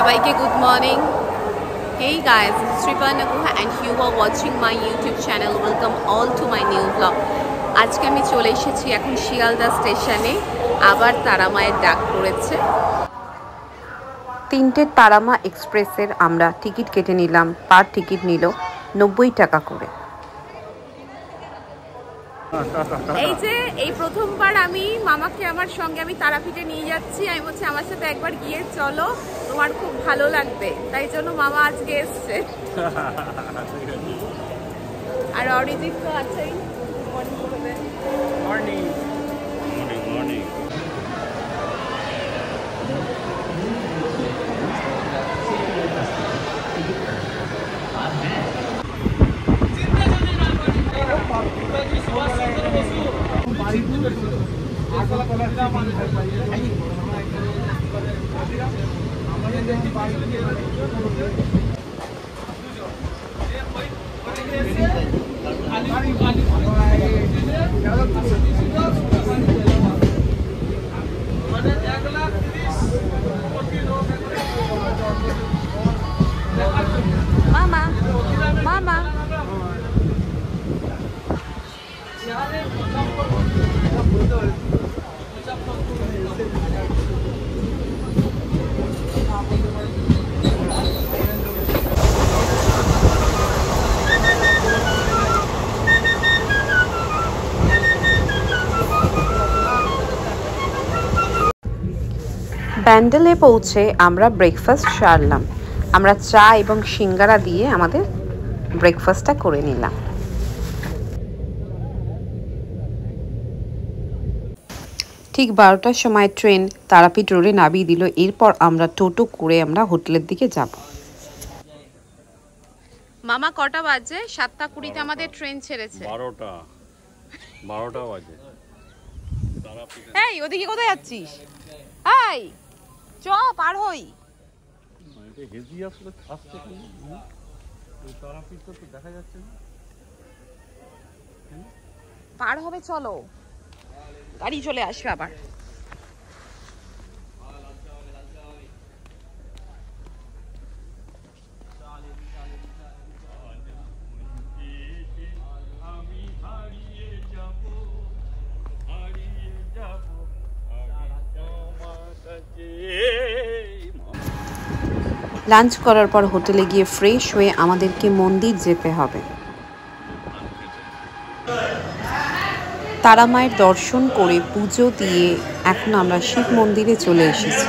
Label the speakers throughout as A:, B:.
A: সবাইকে good morning. Hey guys, this is Sriparna Guha and you are watching my YouTube channel. Welcome all to my new vlog. আজকে আমি চলে এসেছি এখন শিয়ালদা স্টেশনে। আবার তারামায়ের ডাক পড়েছে।
B: 3টে তারামা এক্সপ্রেসের আমরা টিকিট কেটে নিলাম। পার টিকিট নিল 90 টাকা করে।
A: এই যে এই প্রথমবার আমি মামাকে আমার সঙ্গে আমি তারাপীঠে নিয়ে যাচ্ছি। আমি বলছি আমার সাথে একবার গিয়ে চলো, তোমার খুব ভালো লাগবে। তাই জন্য মামা আজকে এসছে। আর অরিজিৎ তো আছেই। Morning morning morning.
B: মামা মামা ব্যান্ডেলে পৌঁছে আমরা ব্রেকফাস্ট সারলাম। আমরা চা এবং সিঙ্গারা দিয়ে আমাদের ব্রেকফাস্টটা করে নিলাম। ঠিক 12টার সময় ট্রেন তারাপীঠ রোডে নামিয়ে দিল। এরপর আমরা টোটো করে আমরা হোটেলের দিকে যাব।
A: মামা কটা বাজে? 7:20 আমাদের ট্রেন ছেড়েছে।
C: 12টা বাজে।
A: এই ওদিকে কোথায় যাচ্ছিস? এই চ পার হই।
C: হেজি আসলে আসছে কি তারাপীঠ তো দেখা যাচ্ছে না।
A: পার হবে, চলো, গাড়ি চলে আসবে আবার।
B: লাঞ্চ করার পর হোটেলে গিয়ে ফ্রেশ হয়ে আমাদেরকে মন্দির যেতে হবে। তারামায়ের দর্শন করে পুজো দিয়ে এখন আমরা শিব মন্দিরে চলে এসেছি।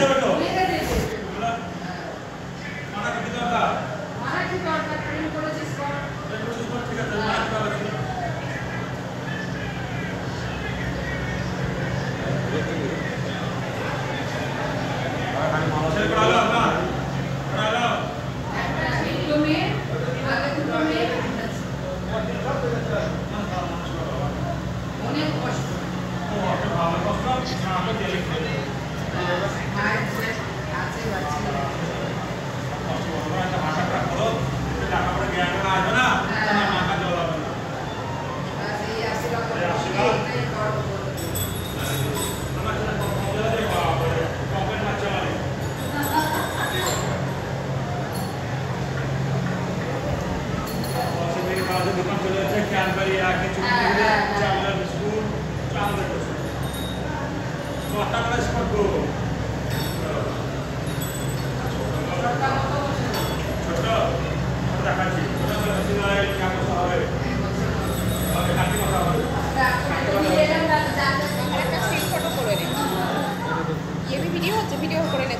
B: ভিডিও করে নে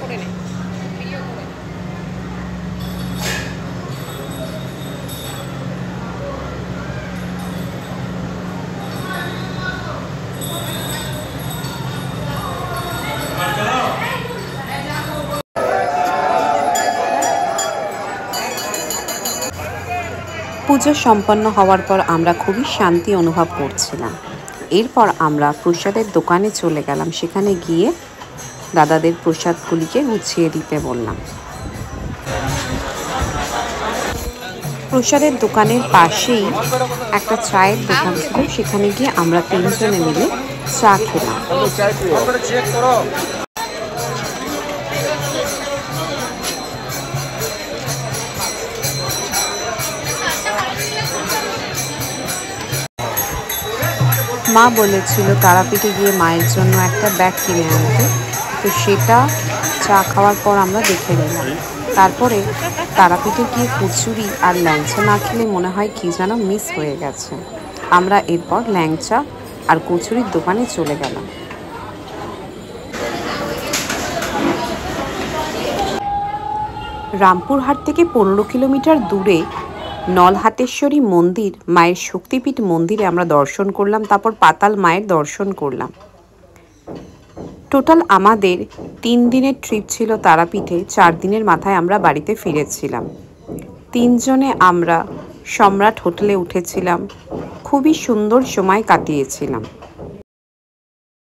B: ভিডিও করে। পুজো সম্পন্ন হওয়ার পর আমরা খুবই শান্তি অনুভব করছিলাম। এরপর আমরা প্রসাদের দোকানে চলে গেলাম। সেখানে গিয়ে দাদাদের প্রসাদগুলিকে গুছিয়ে দিতে বললাম। প্রসাদের দোকানের পাশেই একটা চায়ের দোকান ছিল, সেখানে গিয়ে আমরা 3 জনে মিলে চা খেলাম। মা বলেছিল তারাপীঠে গিয়ে মায়ের জন্য একটা ব্যাগ কিনে আনতে, তো সেটা চা খাওয়ার পর আমরা দেখে নিলাম। তারপরে তারাপীঠে গিয়ে কচুরি আর ল্যাংচা না খেলে মনে হয় কি যেন মিস হয়ে গেছে। আমরা এরপর ল্যাংচা আর কচুরির দোকানে চলে গেলাম। রামপুরহাট থেকে 15 কিলোমিটার দূরে নলহাটেশ্বরী মন্দির, মায়ের শক্তিপীঠ মন্দিরে আমরা দর্শন করলাম, তারপর পাতাল মায়ের দর্শন করলাম। টোটাল আমাদের 3 দিনের ট্রিপ ছিল তারাপীঠে। 4 দিনের মাথায় আমরা বাড়িতে ফিরেছিলাম। 3 জনে আমরা সম্রাট হোটেলে উঠেছিলাম, খুবই সুন্দর সময় কাটিয়েছিলাম।